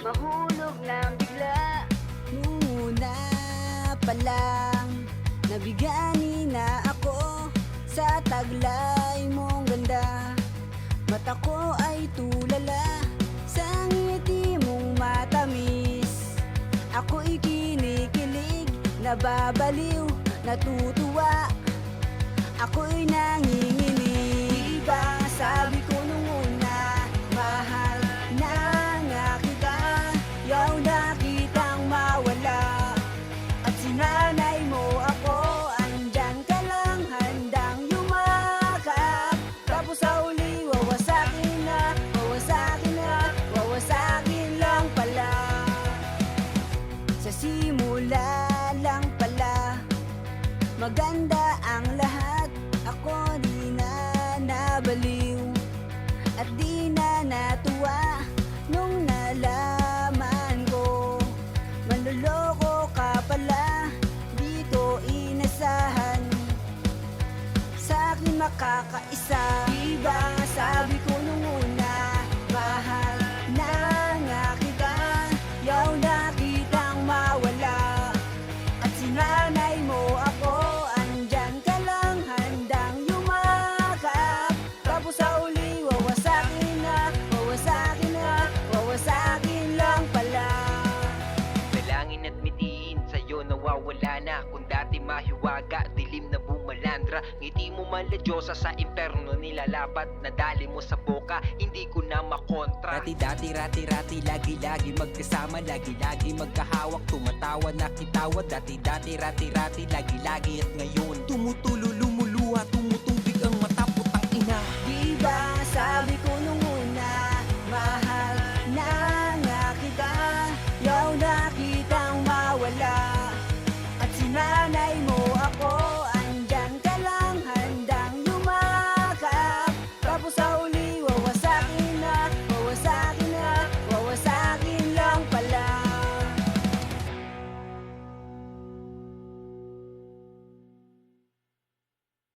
mahulog ng bigla. Muna pa lang nabigani na ako sa taglay mong ganda. Mata ko ay tulala sa ngiti mong matamis. Ako'y kinikilig, nababaliw, natutuwa. Ako'y nanginginig. Diba sabi ko nung una, mahal na nga kita. Yaw na kitang mawala. At sinanay mo ako, andyan ka lang, handang yumakap. Tapos sa uli, wawasakin na, wawasakin na, wawasakin lang pala. Sa simula lang pala, maganda ang lahat. Ako di na nabaliw at di na natuwa nung nalaman ko manloloko ka pala. Di ko inasahan, sa'kin makakaisa. Diba nga sabi ko nung una, mahal na nga kita. Yaw na kitang mawala. At sinanay mo ako, andyan ka lang, handang yumakap. Tapos sa uli, wawasakin na, wawasakin na, wawasakin lang pala. Dalangin at mitiin, sa'yo nawawala na. Kung dati mahiwaga, dilim na bumalandra. Ngiti mo maladyosa sa imperno nilalapat. Nadali mo sa boka, hindi ko na makontra. Rati-dati, rati-rati, lagi-lagi magkasama, lagi-lagi magkahawak, tumatawa, nakitawa. Dati-dati, rati-rati, lagi-lagi at ngayon tumutulo,